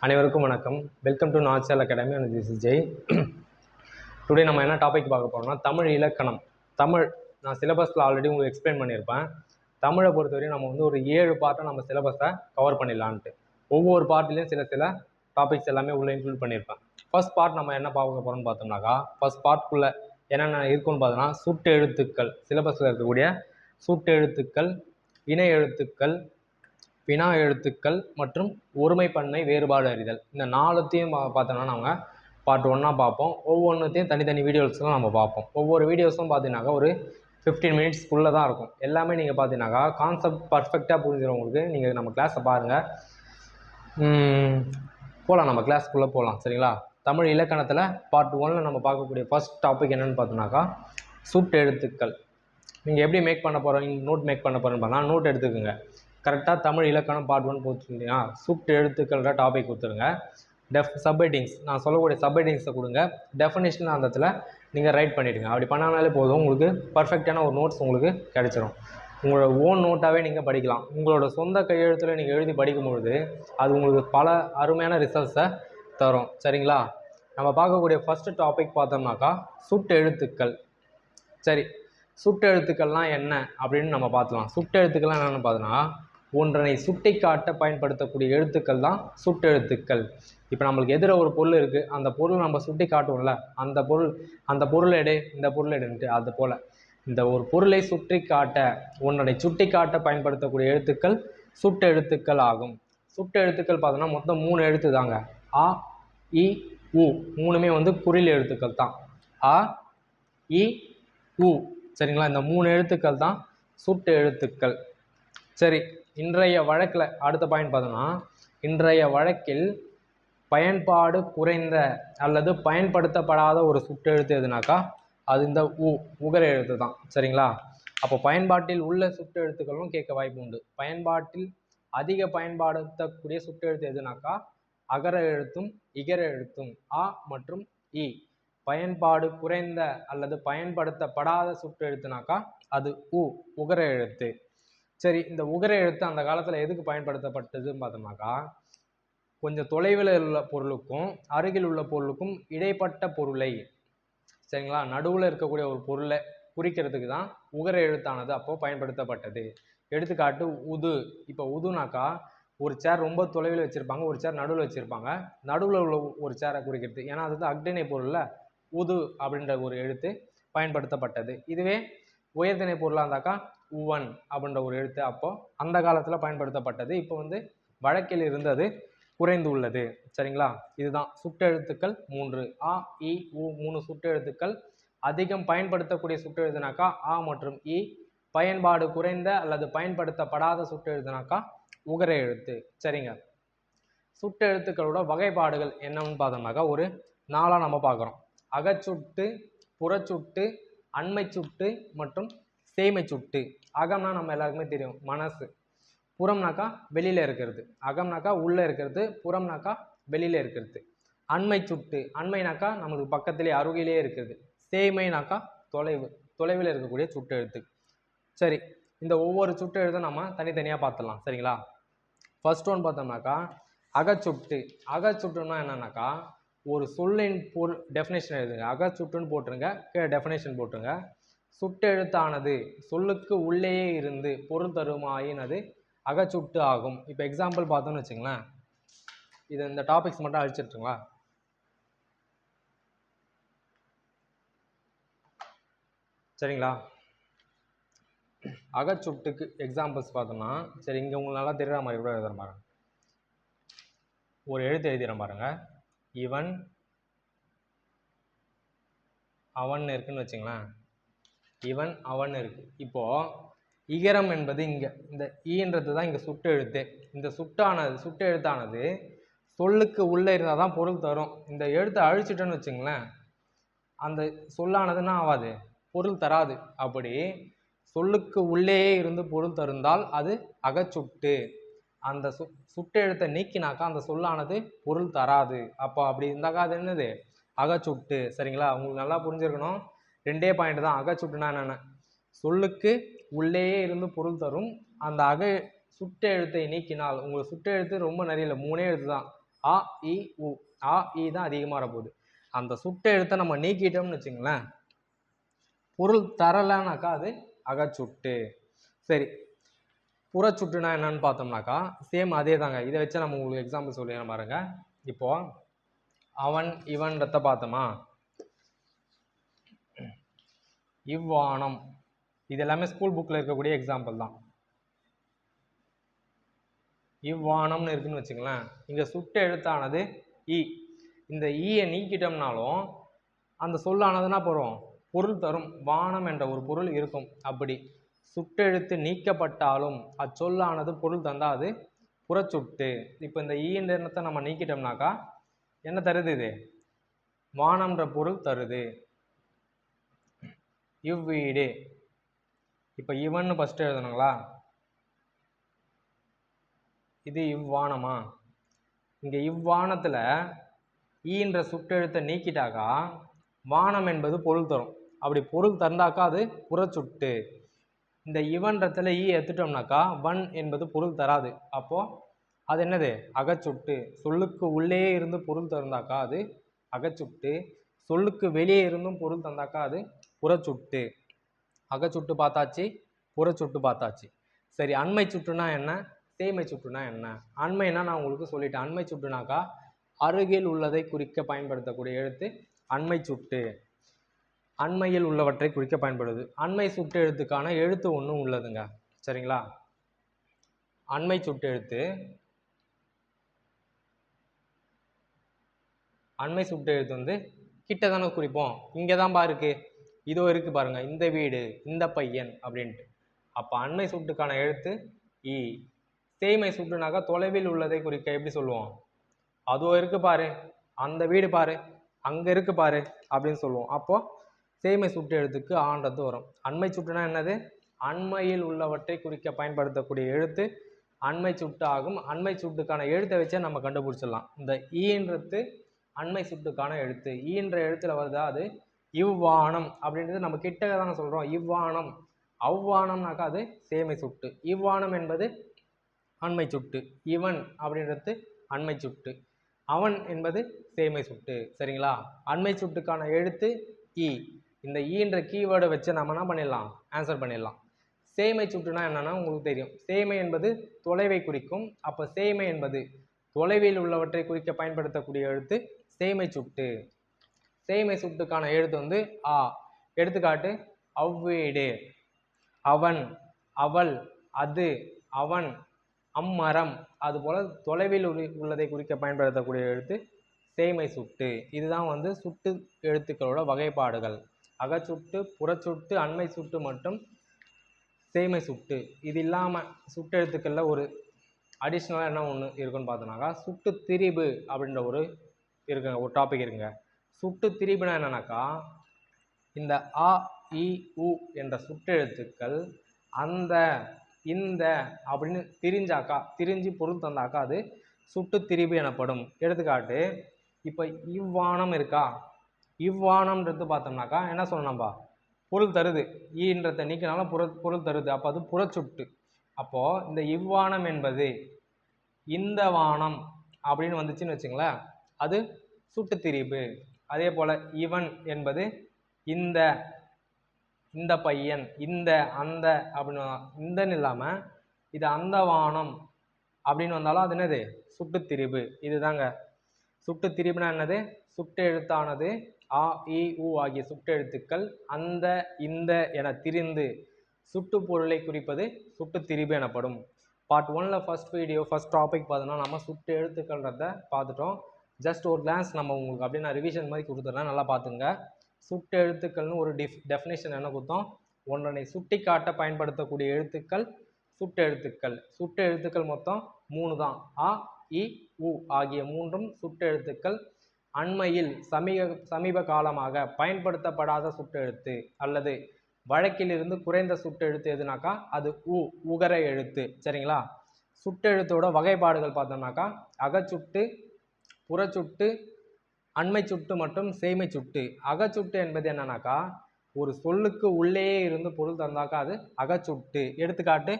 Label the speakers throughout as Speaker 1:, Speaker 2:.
Speaker 1: அனைவருக்கும் வணக்கம். Welcome to Nachal academy and this is Jai. Today நம்ம என்ன டாபிக் பார்க்க போகிறோம்னா தமிழ் இலக்கணம். தமிழ் நான் சிலபஸில் ஆல்ரெடி உங்களுக்கு எக்ஸ்பிளைன் பண்ணியிருப்பேன். தமிழை பொறுத்தவரையும் நம்ம வந்து ஒரு 7 பார்ட்டை நம்ம சிலபஸை கவர் பண்ணிடலான்ட்டு. ஒவ்வொரு பார்ட்லேயும் சில டாபிக்ஸ் எல்லாமே உள்ளே இன்க்ளூட் பண்ணியிருப்பேன். ஃபர்ஸ்ட் பார்ட் நம்ம என்ன பார்க்க போகிறோம்னு பார்த்தோம்னாக்கா, ஃபர்ஸ்ட் பார்ட்குள்ளே என்னென்ன இருக்குன்னு பார்த்தோம்னா, சுட்டு எழுத்துக்கள், சிலபஸில் இருக்கக்கூடிய சுட்டு எழுத்துக்கள், இணை எழுத்துக்கள், வினா எழுத்துக்கள் மற்றும் ஒருமைப்பன்மை வேறுபாடு அறிதல். இந்த 4த்தையும் பார்த்தோம்னா நாங்கள் பார்ட் 1 பார்ப்போம். ஒவ்வொன்றுத்தையும் தனித்தனி வீடியோஸ்லாம் நம்ம பார்ப்போம். ஒவ்வொரு வீடியோஸும் பார்த்தீங்கன்னாக்கா ஒரு 15 மினிட்ஸ்க்குள்ளே தான் இருக்கும். எல்லாமே நீங்கள் பார்த்தீங்கன்னாக்கா கான்செப்ட் பர்ஃபெக்டாக புரிஞ்சிடும். நீங்கள் நம்ம கிளாஸை பாருங்கள். போகலாம், நம்ம கிளாஸ்க்குள்ளே போகலாம். சரிங்களா? தமிழ் இலக்கணத்தில் பார்ட் 1 நம்ம பார்க்கக்கூடிய ஃபர்ஸ்ட் டாபிக் என்னென்னு பார்த்தோம்னாக்கா சுட்டு எழுத்துக்கள். நீங்கள் எப்படி மேக் பண்ண போகிறோம், நோட் மேக் பண்ண போகிறேன்னு பார்த்தா நோட் எடுத்துக்கோங்க. கரெக்டாக தமிழ் இலக்கணம் பார்ட் 1 போச்சுருந்தீங்கன்னா சுட்டு எழுத்துக்கள்ன்ற டாபிக் கொடுத்துருங்க. சப்ஹெட்டிங்ஸ் நான் சொல்லக்கூடிய சப்ஹெட்டிங்ஸை கொடுங்க. டெஃபினேஷன் அந்த இடத்துல நீங்கள் ரைட் பண்ணிவிடுங்க. அப்படி பண்ணாலே போதும், உங்களுக்கு பர்ஃபெக்டான ஒரு நோட்ஸ் உங்களுக்கு கிடைச்சிரும். உங்களோட ஓன் நோட்டாகவே நீங்கள் படிக்கலாம். உங்களோட சொந்த கையெழுத்தில் நீங்கள் எழுதி படிக்கும்பொழுது அது உங்களுக்கு பல அருமையான ரிசல்ட்ஸை தரும். சரிங்களா? நம்ம பார்க்கக்கூடிய ஃபஸ்ட்டு டாபிக் பார்த்தோம்னாக்கா சுட்டு எழுத்துக்கள். சரி, சுட்டு எழுத்துக்கள்லாம் என்ன அப்படின்னு நம்ம பார்த்துலாம். சுட்டு எழுத்துக்கள்லாம் என்னென்னு பார்த்தோன்னா, ஒன்றனை சுட்டி காட்ட பயன்படுத்தக்கூடிய எழுத்துக்கள் தான் சுட்டு எழுத்துக்கள். இப்போ நம்மளுக்கு எதிர ஒரு பொருள் இருக்குது, அந்த பொருள் நம்ம சுட்டி காட்டுவோம்ல, அந்த பொருள் எடு, இந்த பொருள் எடுன்ட்டு. அது போல் இந்த ஒரு பொருளை சுட்டி காட்ட, ஒன்றனை சுட்டி காட்ட பயன்படுத்தக்கூடிய எழுத்துக்கள் சுட்டு எழுத்துக்கள் ஆகும். சுட்டு எழுத்துக்கள் பார்த்தோன்னா மொத்தம் 3 எழுத்து தாங்க. ஆ, இ, உ. 3மே வந்து குறில் எழுத்துக்கள் தான். ஆ, இ, உ. சரிங்களா? இந்த 3 எழுத்துக்கள் தான் சுட்டு எழுத்துக்கள். சரி, இன்றைய வழக்கில் அடுத்த பாயிண்ட் பார்த்தோம்னா, இன்றைய வழக்கில் பயன்பாடு குறைந்த அல்லது பயன்படுத்தப்படாத ஒரு சுட்டு எழுத்து எதுனாக்கா அது இந்த உகர எழுத்து தான். சரிங்களா? அப்போ பயன்பாட்டில் உள்ள சுட்டு எழுத்துக்களும் கேட்க வாய்ப்பு உண்டு. பயன்பாட்டில் அதிக பயன்படுத்தக்கூடிய சுட்டு எழுத்து எதுனாக்கா அகர எழுத்தும் இகர எழுத்தும் ஆ மற்றும் இ. பயன்பாடு குறைந்த அல்லது பயன்படுத்தப்படாத சுட்டு எழுத்துனாக்கா அது உகர எழுத்து. சரி, இந்த உகர எழுத்து அந்த காலத்தில் எதுக்கு பயன்படுத்தப்பட்டதுன்னு பார்த்தோம்னாக்கா, கொஞ்சம் தொலைவில் உள்ள பொருளுக்கும் அருகில் உள்ள பொருளுக்கும் இடைப்பட்ட பொருளை, சரிங்களா, நடுவில் இருக்கக்கூடிய ஒரு பொருளை குறிக்கிறதுக்கு தான் உகர எழுத்தானது அப்போது பயன்படுத்தப்பட்டது. எடுத்துக்காட்டு உது. இப்போ உதுனாக்கா ஒரு சேர் ரொம்ப தொலைவில் வச்சுருப்பாங்க, ஒரு சேர் நடுவில் வச்சுருப்பாங்க. நடுவில் உள்ள ஒரு சேரை குறிக்கிறது, ஏன்னா அது அக்னிணை பொருளில் உது அப்படின்ற ஒரு எழுத்து பயன்படுத்தப்பட்டது. இதுவே உயர்திணை பொருளாக இருந்தாக்கா உவன் அப்படின்ற ஒரு எழுத்து அப்போது அந்த காலத்தில் பயன்படுத்தப்பட்டது. இப்போ வந்து வழக்கில் இருந்தது குறைந்து உள்ளது. சரிங்களா? இதுதான் சுட்டெழுத்துக்கள் 3. ஆ, இ, உ 3 சுட்டெழுத்துக்கள். அதிகம் பயன்படுத்தக்கூடிய சுட்டெழுத்துனாக்கா ஆ மற்றும் இ. பயன்பாடு குறைந்த அல்லது பயன்படுத்தப்படாத சுட்டெழுத்துனாக்கா உகர எழுத்து. சரிங்க, சுட்டெழுத்துக்களோட வகைப்பாடுகள் என்னன்னு பார்த்தோம்னாக்கா ஒரு 4 நம்ம பார்க்குறோம். அகச்சுட்டு, புறச்சுட்டு, அண்மை சுட்டு மற்றும் சேமை சுட்டு. அகம்னா நம்ம எல்லாருக்குமே தெரியும், மனசு. புறம்னாக்கா வெளியில் இருக்கிறது, அகம்னாக்கா உள்ளே இருக்கிறது, புறம்னாக்கா வெளியில் இருக்கிறது. அண்மை சுட்டு, அண்மைனாக்கா நமக்கு பக்கத்திலே அருகிலே இருக்கிறது. சேமைனாக்கா தொலைவில் இருக்கக்கூடிய சுட்டு எழுத்து. சரி, இந்த ஒவ்வொரு சுட்டு எழுத்தும் நம்ம தனித்தனியாக பார்த்துடலாம். சரிங்களா? ஃபர்ஸ்ட் ஒன் பார்த்தோம்னாக்கா அகச்சுட்டு. அகச்சுட்டுன்னா என்னன்னாக்கா ஒரு சொல்லின் பொருள் டெஃபினேஷன் எழுதுங்க. அகச்சுட்டுன்னு போட்டுருங்க, டெஃபினேஷன் போட்டுருங்க. சுட்டெழுத்தானது சொல்லுக்கு உள்ளேயே இருந்து பொருள் தருமாயின் அது அகச்சுட்டு ஆகும். இப்போ எக்ஸாம்பிள் பார்த்தோன்னு வச்சுங்களேன், இது இந்த டாபிக்ஸ் மட்டும் அழிச்சிட்டுங்களா. சரிங்களா? அகச்சுட்டுக்கு எக்ஸாம்பிள்ஸ் பார்த்தோம்னா, சரி இங்கே உங்களுக்கு நல்லா தெரியுற மாதிரி கூட எழுதுற பாருங்க. ஒரு எழுத்து எழுதிடுறேன் பாருங்க. இவன், அவன் இருக்குன்னு வச்சுங்களேன். இவன், அவன் இருக்கு. இப்போ இகரம் என்பது இங்கே இந்த ஈன்றது தான் இங்கே சுட்டு எழுத்து. இந்த சுட்டு எழுத்தானது சொல்லுக்கு உள்ளே இருந்தால் தான் பொருள் தரும். இந்த எழுத்தை அழிச்சிட்டோன்னு வச்சுங்களேன், அந்த சொல்லானதுன்னா ஆகாது, பொருள் தராது. அப்படி சொல்லுக்கு உள்ளேயே இருந்து பொருள் தருந்தால் அது அகச்சுட்டு. அந்த சுட்டு எழுத்தை நீக்கினாக்கா அந்த சொல்லானது பொருள் தராது. அப்போ அப்படி இருந்தாக்கா அது என்னது அகச்சுட்டு. சரிங்களா? உங்களுக்கு நல்லா புரிஞ்சிருக்கணும். 2 பாயிண்ட் தான். அகச்சுட்டுனா என்னென்ன, சொல்லுக்கு உள்ளேயே இருந்து பொருள் தரும். அந்த சுட்டு எழுத்தை நீக்கினால், உங்களுக்கு சுட்டு எழுத்து ரொம்ப நிறைய இல்லை, 3 எழுத்து தான். ஆ இ உ. ஆ இ தான் அதிகமாக வரப்போகுது. அந்த சுட்டு எழுத்தை நம்ம நீக்கிட்டோம்னு வச்சுங்களேன், பொருள் தரலைனாக்கா அது அகச்சுட்டு. சரி, புறச்சுட்டுனா என்னன்னு பார்த்தோம்னாக்கா சேம் அதே தாங்க. இதை வச்சு நம்ம உங்களுக்கு எக்ஸாம்பிள் சொல்லிடுறேன் பாருங்க. இப்போ அவன் இவன்றத பார்த்தோமா, இவ்வானம், இது எல்லாமே ஸ்கூல் புக்கில் இருக்கக்கூடிய எக்ஸாம்பிள் தான். இவ்வானம்னு இருக்குன்னு வச்சுங்களேன், இங்கே சுட்டு எழுத்தானது இ. இந்த ஈயை நீக்கிட்டோம்னாலும் அந்த சொல்லானதுன்னா போகிறோம் பொருள் தரும். வானம் என்ற ஒரு பொருள் இருக்கும். அப்படி சுட்டெழுத்து நீக்கப்பட்டாலும் அச்சொல்லானது பொருள் தந்தால் அது புறச்சுட்டு. இப்போ இந்த ஈன்ற எண்ணத்தை நம்ம நீக்கிட்டோம்னாக்கா என்ன தருது? இது வானம்ன்ற பொருள் தருது. இவ்வீடு, இப்போ இவன்னு ஃபஸ்ட்டு எழுதணுங்களா, இது இவ்வானமா. இங்கே இவ்வானத்தில் ஈன்ற சுட்டெழுத்தை நீக்கிட்டாக்கா வானம் என்பது பொருள் தரும். அப்படி பொருள் தந்தாக்கா அது புறச்சுட்டு. இந்த இவன்றத்தில் ஈ எடுத்துட்டோம்னாக்கா வன் என்பது பொருள் தராது. அப்போது அது என்னது? அகச்சுட்டு. சொல்லுக்கு உள்ளே இருந்து பொருள் தந்தாக்கா அது அகச்சுட்டு. சொல்லுக்கு வெளியே இருந்தும் பொருள் தந்தாக்கா அது புறச்சுட்டு. அகச்சுட்டு பார்த்தாச்சு, புறச்சுட்டு பார்த்தாச்சு. சரி, அண்மை சுட்டுனா என்ன, சேமை சுட்டுனா என்ன? அண்மைனா நான் உங்களுக்கு சொல்லிட்டேன். அண்மை சுட்டுனாக்கா அருகில் உள்ளதை குறிக்க பயன்படுத்தக்கூடிய எழுத்து அண்மை சுட்டு. அண்மையில் உள்ளவற்றை குறிக்க பயன்படுது. அண்மை சுட்டு எழுத்துக்கான எழுத்து ஒன்று உள்ளதுங்க. சரிங்களா? அண்மை சுட்டு எழுத்து, அண்மை சுட்டு எழுத்து வந்து கிட்ட தானே குறிப்போம். இங்கே தான் பாருக்கு, இதோ இருக்கு பாருங்க, இந்த வீடு, இந்த பையன் அப்படின்ட்டு. அப்போ அண்மை சுட்டுக்கான எழுத்து இ. சேமை சுட்டுனாக்கா தொலைவில் உள்ளதை குறிக்க எப்படி சொல்லுவோம்? அதோ இருக்கு பாரு, அந்த வீடு பாரு, அங்கே இருக்கு பாரு அப்படின்னு சொல்லுவோம். அப்போ சேமை சுட்டு எழுத்துக்கு ஆன்றது வரும். அண்மை சுட்டுனா என்னது? அண்மையில் உள்ளவற்றை குறிக்க பயன்படுத்தக்கூடிய எழுத்து அண்மை சுட்டு ஆகும். அண்மை சுட்டுக்கான எழுத்தை வச்சே நம்ம கண்டுபிடிச்சிடலாம். இந்த ஈன்றது அண்மை சுட்டுக்கான எழுத்து. ஈன்ற எழுத்துல வருதா அது இவ்வானம் அப்படின்றது நம்ம கிட்ட தானே சொல்றோம். இவ்வானம், அவ்வானம்னாக்கா அது சேமை சுட்டு. இவ்வானம் என்பது அண்மை சுட்டு. இவன் அப்படின்றது அண்மை சுட்டு. அவன் என்பது சேமை சுட்டு. சரிங்களா? அண்மை சுட்டுக்கான எழுத்து இ. இந்த ஈன்ற கீவேர்டை வச்சு நம்ம என்ன பண்ணிடலாம்? ஆன்சர் பண்ணிடலாம். சேமை சுட்டுனா என்னன்னா உங்களுக்கு தெரியும். சேமை என்பது தொலைவை குறிக்கும். அப்போ சேமை என்பது தொலைவில் உள்ளவற்றை குறிக்க பயன்படுத்தக்கூடிய எழுத்து சேமை சுட்டு. சேமை சுட்டுக்கான எழுத்து வந்து ஆ. எடுத்துக்காட்டு அவ்வீடு, அவன், அவள், அது, அவன், அம்மரம். அதுபோல தொலைவில் உள்ளதை குறிக்க பயன்படுத்தக்கூடிய எழுத்து சேமை சுட்டு. இதுதான் வந்து சுட்டு எழுத்துக்களோட வகைப்பாடுகள். அகச்சுட்டு, புறச்சுட்டு, அண்மை சுட்டு மற்றும் சேமை சுட்டு. இது இல்லாமல் சுட்டு எழுத்துக்களில் ஒரு அடிஷ்னலாக என்ன ஒன்று இருக்குன்னு பார்த்தோன்னாக்கா சுட்டு திரிபு அப்படின்ற ஒரு இருக்குங்க, ஒரு டாபிக் இருக்குங்க. சுட்டு திரிபுனா என்னன்னாக்கா இந்த ஆ இ உ என்ற சுட்டெழுத்துக்கள் அந்த இந்த அப்படின்னு திரிஞ்சாக்கா, திரிஞ்சு பொருள் தந்தாக்கா அது சுட்டு திரிபு எனப்படும். எடுத்துக்காட்டு, இப்போ இவ்வானம் இருக்கா, இவ்வானம்ன்றது பார்த்தோம்னாக்கா என்ன சொல்லணும்பா? பொருள் தருது. ஈன்றதை நீக்கினாலும் பொருள் தருது. அப்போ அது புறச்சுட்டு. அப்போது இந்த இவ்வானம் என்பது இந்த வானம் அப்படின்னு வந்துச்சுன்னு வச்சுங்களேன், அது சுட்டு திரிபு. அதே போல் இவன் என்பது இந்த, இந்த பையன், இந்த, அந்த அப்படின்னு இந்தன்னு இல்லாமல் இது அந்த வானம் அப்படின்னு வந்தாலும் அது என்னது? சுட்டு திரிபு. இதுதாங்க சுட்டு திரிபுனா என்னது? சுட்டு எழுத்தானது ஆ இ உ ஆகிய சுட்டெழுத்துக்கள் அந்த இந்த என திரிந்து சுட்டு பொருளை குறிப்பது சுட்டு திரிபு எனப்படும். பார்ட் 1ல் ஃபர்ஸ்ட் வீடியோ ஃபர்ஸ்ட் டாபிக் பார்த்தோன்னா நம்ம சுட்டு எழுத்துக்கள்ன்றத பார்த்துட்டோம். ஜஸ்ட் ஒரு கிளான்ஸ் நம்ம உங்களுக்கு அப்படியே நான் ரிவிஷன் மாதிரி கொடுத்துட்றேன், நல்லா பார்த்துங்க. சுட்டு எழுத்துக்கள்னு ஒரு டெஃபினேஷன் என்ன கொடுத்தோம்? ஒன்றனை சுட்டி காட்ட பயன்படுத்தக்கூடிய எழுத்துக்கள் சுட்டு எழுத்துக்கள். சுட்டு எழுத்துக்கள் மொத்தம் 3 தான். ஆ இ உ ஆகிய 3ம் சுட்டு எழுத்துக்கள். அண்மையில் சமீப காலமாக பயன்படுத்தப்படாத சுட்டெழுத்து அல்லது வழக்கிலிருந்து குறைந்த சுட்டெழுத்து எதுனாக்கா அது உ, உகர எழுத்து. சரிங்களா? சுட்டெழுத்தோட வகைப்பாடுகள் பார்த்தோம்னாக்கா அகச்சுட்டு, புறச்சுட்டு, அண்மை சுட்டு மற்றும் சேமை சுட்டு. அகச்சுட்டு என்பது என்னன்னாக்கா ஒரு சொல்லுக்கு உள்ளே இருந்து பொருள் தந்தாக்கா அது அகச்சுட்டு. எடுத்துக்காட்டு,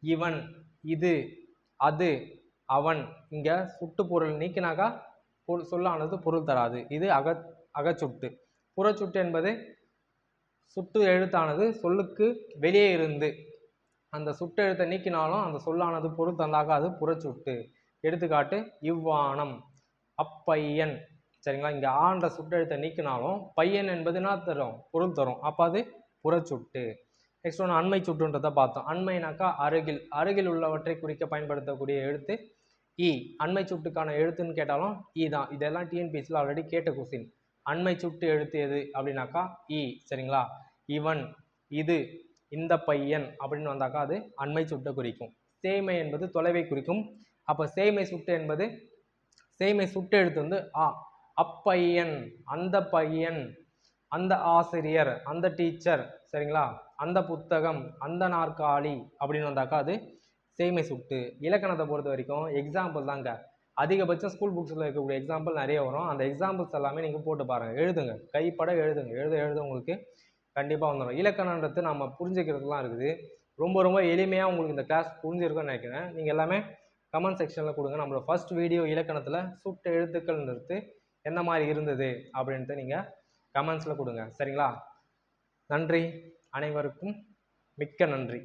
Speaker 1: இவன், இது, அது, அவன். இங்கே சுட்டு பொருள் நீக்கினாக்கா சொல்லானது பொருள் தராது. இது அகச்சுட்டு. புறச்சுட்டு என்பது சுட்டு எழுத்தானது சொல்லுக்கு வெளியே இருந்து அந்த சுட்டு எழுத்தை நீக்கினாலும் அந்த சொல்லானது பொருள் தந்தாக்கா அது புறச்சுட்டு. எடுத்துக்காட்டு இவ்வானம், அப்பையன். சரிங்களா, இங்கே ஆன்ற சுட்டெழுத்தை நீக்கினாலும் பையன் என்பது என்ன தரும்? பொருள் தரும். அப்போ அது புறச்சுட்டு. நெக்ஸ்ட் ஒன்று அண்மை சுட்டுன்றதை பார்த்தோம். அண்மைனாக்கா அருகில். அருகில் உள்ளவற்றை குறிக்க பயன்படுத்தக்கூடிய எழுத்து இ. அண்மை சுட்டுக்கான எழுத்துன்னு கேட்டாலும் இ தான். இதெல்லாம் டிஎன்பிஎஸ்சியில் ஆல்ரெடி கேட்ட கொஸ்டின். அண்மை சுட்டு எழுத்து எது அப்படின்னாக்கா இ. சரிங்களா, இவன், இது, இந்த பையன் அப்படின்னு வந்தாக்கா அது அண்மை சுட்டை குறிக்கும். சேய்மை என்பது தொலைவை குறிக்கும். அப்போ சேய்மை சுட்டு என்பது சேய்மை சுட்டு எழுத்து வந்து ஆ. அப்பையன், அந்த பையன், அந்த ஆசிரியர், அந்த டீச்சர். சரிங்களா, அந்த புத்தகம், அந்த நாற்காலி அப்படின்னு வந்தாக்கா அது சேய்மை சுட்டு. இலக்கணத்தை பொறுத்த வரைக்கும் எக்ஸாம்பிள் தாங்க. அதிகபட்சம் ஸ்கூல் புக்ஸில் இருக்கக்கூடிய எக்ஸாம்பிள் நிறைய வரும். அந்த எக்ஸாம்பிள்ஸ் எல்லாமே நீங்கள் போட்டு பாருங்கள், எழுதுங்க, கைப்பட எழுதுங்க. எழுத உங்களுக்கு கண்டிப்பாக வந்துடும். இலக்கணன்றது நம்ம புரிஞ்சுக்கிறதுலாம் இருக்குது. ரொம்ப ரொம்ப எளிமையாக உங்களுக்கு இந்த கிளாஸ் புரிஞ்சிருக்குன்னு நினைக்கிறேன். நீங்கள் எல்லாமே கமெண்ட் செக்ஷனில் கொடுங்க. நம்மளோட ஃபர்ஸ்ட் வீடியோ இலக்கணத்தில் சுட்டு எழுத்துக்கள்ன்றது எந்த மாதிரி இருந்தது அப்படின்ட்டு நீங்கள் கமெண்ட்ஸில் கொடுங்க. சரிங்களா, நன்றி, அனைவருக்கும் மிக்க நன்றி.